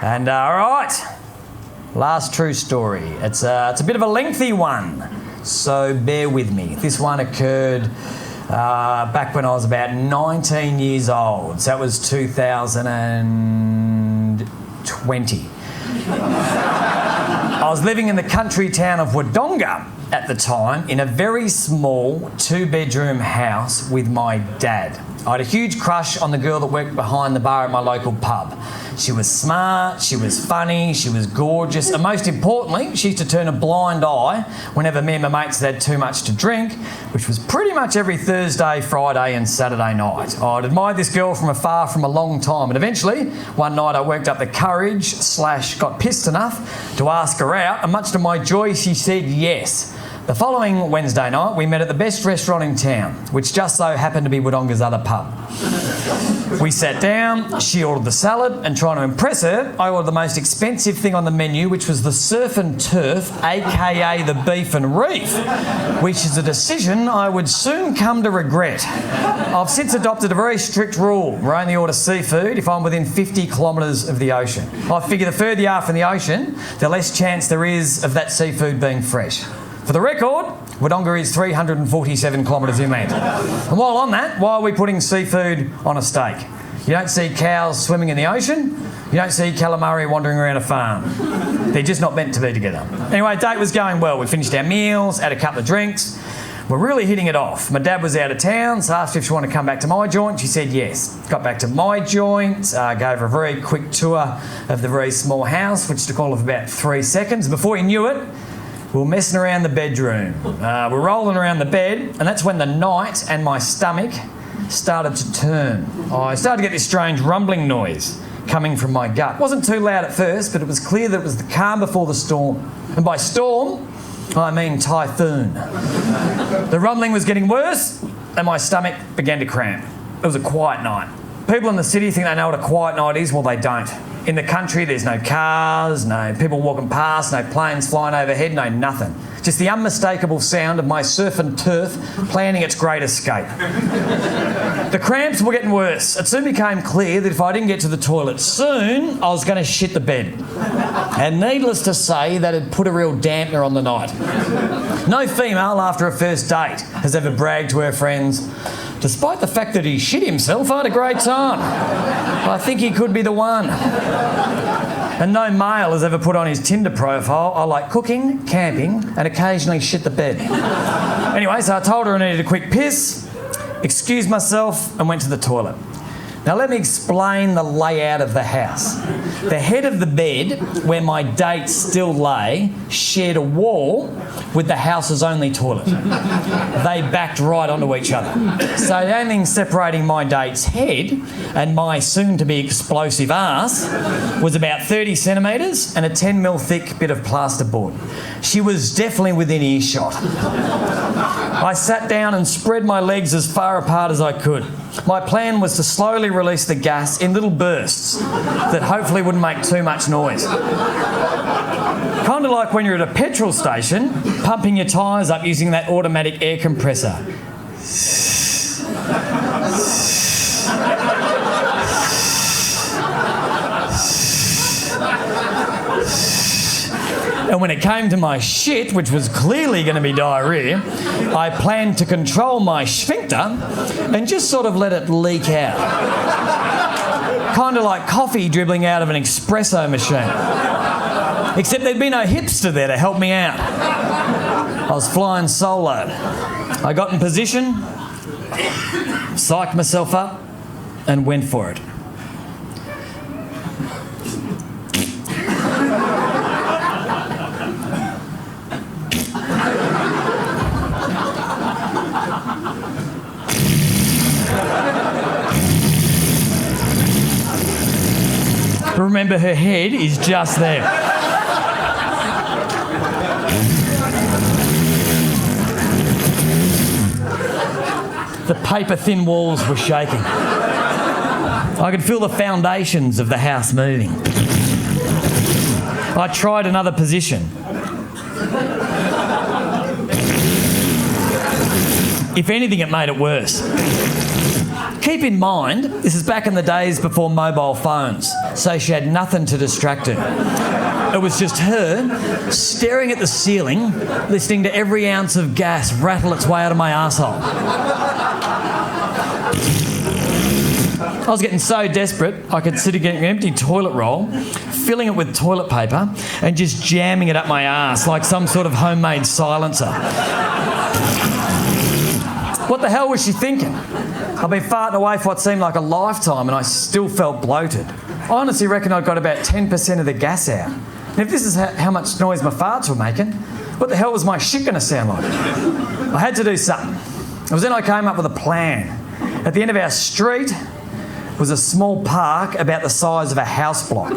And all right, last true story. It's a bit of a lengthy one, so bear with me. This one occurred back when I was about 19 years old. So that was 2020. I was living in the country town of Wodonga at the time in a very small 2-bedroom house with my dad. I had a huge crush on the girl that worked behind the bar at my local pub. She was smart, she was funny, she was gorgeous, and most importantly, she used to turn a blind eye whenever me and my mates had too much to drink, which was pretty much every Thursday, Friday and Saturday night. I'd admired this girl from afar from a long time, and eventually, one night I worked up the courage / got pissed enough to ask her out, and much to my joy, she said yes. The following Wednesday night, we met at the best restaurant in town, which just so happened to be Wodonga's other pub. We sat down, she ordered the salad, and trying to impress her, I ordered the most expensive thing on the menu, which was the surf and turf, aka the beef and reef, which is a decision I would soon come to regret. I've since adopted a very strict rule. We only order seafood if I'm within 50 kilometres of the ocean. I figure the further you are from the ocean, the less chance there is of that seafood being fresh. For the record, Wodonga is 347 kilometres inland. And while on that, why are we putting seafood on a steak? You don't see cows swimming in the ocean. You don't see calamari wandering around a farm. They're just not meant to be together. Anyway, date was going well. We finished our meals, had a couple of drinks. We're really hitting it off. My dad was out of town, so asked if she wanted to come back to my joint. She said yes. Got back to my joint, gave her a very quick tour of the very small house, which took all of about 3 seconds. Before he knew it, we were messing around the bedroom. We're rolling around the bed, and that's when the night and my stomach started to turn. I started to get this strange rumbling noise coming from my gut. It wasn't too loud at first, but it was clear that it was the calm before the storm. And by storm, I mean typhoon. The rumbling was getting worse, and my stomach began to cramp. It was a quiet night. People in the city think they know what a quiet night is. Well, they don't. In the country, there's no cars, no people walking past, no planes flying overhead, no nothing. Just the unmistakable sound of my surf and turf planning its great escape. The cramps were getting worse. It soon became clear that if I didn't get to the toilet soon, I was going to shit the bed. And needless to say, that had put a real dampener on the night. No female after a first date has ever bragged to her friends, despite the fact that he shit himself, I had a great time. I think he could be the one. And no male has ever put on his Tinder profile, I like cooking, camping, and occasionally shit the bed. Anyway, so I told her I needed a quick piss, excused myself, and went to the toilet. Now let me explain the layout of the house. The head of the bed, where my date still lay, shared a wall with the house's only toilet. They backed right onto each other. So the only thing separating my date's head and my soon-to-be explosive ass was about 30 centimetres and a 10mm thick bit of plasterboard. She was definitely within earshot. I sat down and spread my legs as far apart as I could. My plan was to slowly release the gas in little bursts that hopefully wouldn't make too much noise. Kind of like when you're at a petrol station, pumping your tyres up using that automatic air compressor. And when it came to my shit, which was clearly going to be diarrhoea, I planned to control my sphincter and just sort of let it leak out. Kind of like coffee dribbling out of an espresso machine. Except there'd be no hipster there to help me out. I was flying solo. I got in position, psyched myself up, and went for it. Remember, her head is just there. The paper-thin walls were shaking. I could feel the foundations of the house moving. I tried another position. If anything, it made it worse. Keep in mind, this is back in the days before mobile phones, so she had nothing to distract her. It was just her staring at the ceiling, listening to every ounce of gas rattle its way out of my arsehole. I was getting so desperate, I could sit against an empty toilet roll, filling it with toilet paper, and just jamming it up my arse like some sort of homemade silencer. What the hell was she thinking? I've been farting away for what seemed like a lifetime and I still felt bloated. I honestly reckon I got about 10% of the gas out. And if this is how much noise my farts were making, what the hell was my shit going to sound like? I had to do something. It was then I came up with a plan. At the end of our street was a small park about the size of a house block.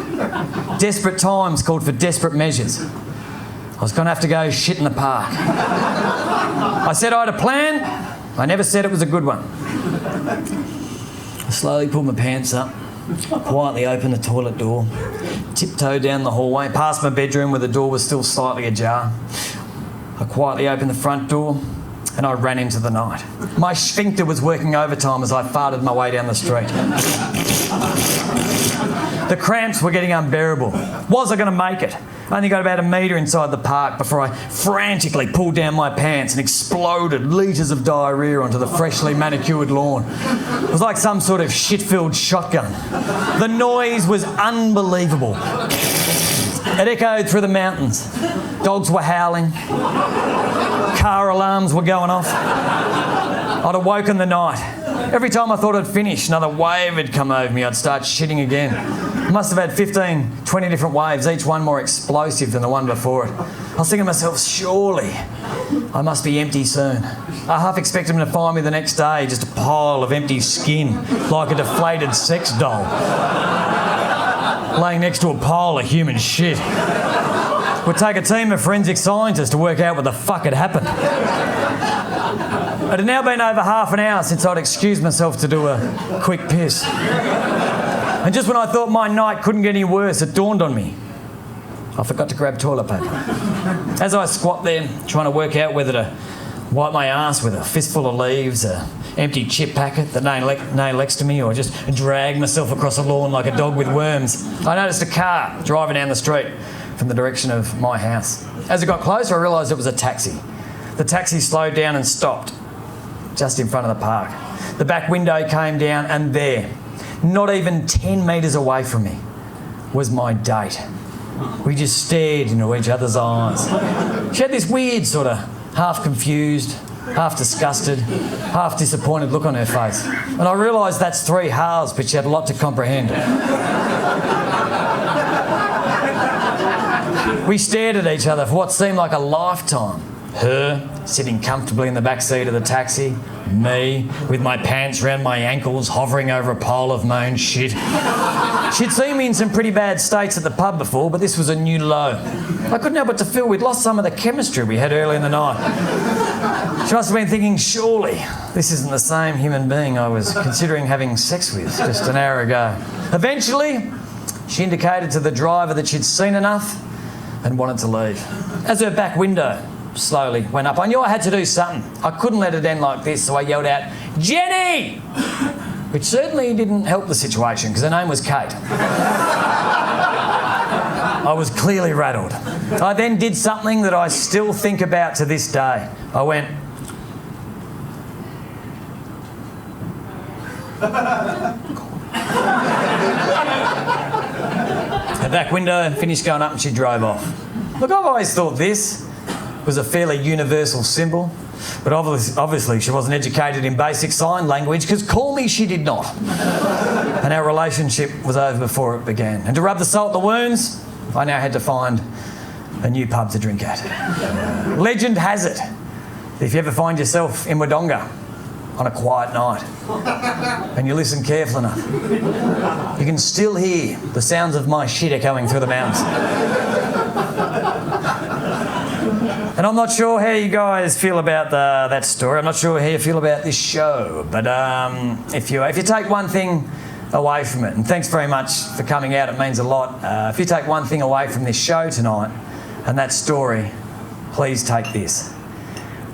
Desperate times called for desperate measures. I was going to have to go shit in the park. I said I had a plan. I never said it was a good one. I slowly pulled my pants up, quietly opened the toilet door, tiptoed down the hallway, past my bedroom where the door was still slightly ajar. I quietly opened the front door and I ran into the night. My sphincter was working overtime as I farted my way down the street. The cramps were getting unbearable. Was I going to make it? I only got about a metre inside the park before I frantically pulled down my pants and exploded litres of diarrhoea onto the freshly manicured lawn. It was like some sort of shit-filled shotgun. The noise was unbelievable. It echoed through the mountains. Dogs were howling. Car alarms were going off. I'd awoken the night. Every time I thought I'd finished, another wave had come over me. I'd start shitting again. I must have had 15, 20 different waves, each one more explosive than the one before it. I was thinking to myself, surely I must be empty soon. I half expected them to find me the next day, just a pile of empty skin, like a deflated sex doll, laying next to a pile of human shit. It would take a team of forensic scientists to work out what the fuck had happened. It had now been over half an hour since I'd excused myself to do a quick piss. And just when I thought my night couldn't get any worse, it dawned on me. I forgot to grab toilet paper. As I squat there, trying to work out whether to wipe my ass with a fistful of leaves, an empty chip packet that lay next to me, or just drag myself across a lawn like a dog with worms, I noticed a car driving down the street from the direction of my house. As it got closer, I realised it was a taxi. The taxi slowed down and stopped just in front of the park. The back window came down and there, not even 10 metres away from me, was my date. We just stared into each other's eyes. She had this weird sort of half confused, half disgusted, half disappointed look on her face. And I realised that's three halves, but she had a lot to comprehend. We stared at each other for what seemed like a lifetime. Her sitting comfortably in the back seat of the taxi, me with my pants round my ankles hovering over a pile of mown shit. She'd seen me in some pretty bad states at the pub before, but this was a new low. I couldn't help but to feel we'd lost some of the chemistry we had early in the night. She must have been thinking, surely this isn't the same human being I was considering having sex with just an hour ago. Eventually, she indicated to the driver that she'd seen enough and wanted to leave. As her back window slowly went up, I knew I had to do something. I couldn't let it end like this, so I yelled out, "Jenny!" Which certainly didn't help the situation, because her name was Kate. I was clearly rattled. I then did something that I still think about to this day. I went... Her back window finished going up and she drove off. Look, I've always thought this was a fairly universal symbol, but obviously she wasn't educated in basic sign language, because call me she did not. And our relationship was over before it began. And to rub the salt in the wounds, I now had to find a new pub to drink at. Legend has it that if you ever find yourself in Wodonga on a quiet night and you listen careful enough, you can still hear the sounds of my shit echoing through the mountains. And I'm not sure how you guys feel about that story. I'm not sure how you feel about this show. But if you take one thing away from it, and thanks very much for coming out, it means a lot. If you take one thing away from this show tonight and that story, please take this.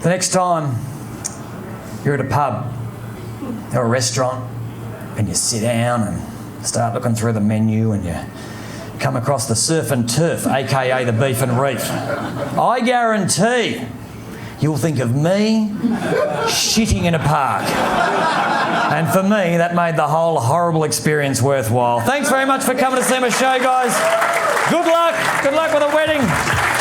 The next time you're at a pub or a restaurant and you sit down and start looking through the menu and you come across the surf and turf, aka the beef and reef, I guarantee you'll think of me shitting in a park. And for me, that made the whole horrible experience worthwhile. Thanks very much for coming to see my show, guys. Good luck. Good luck with the wedding.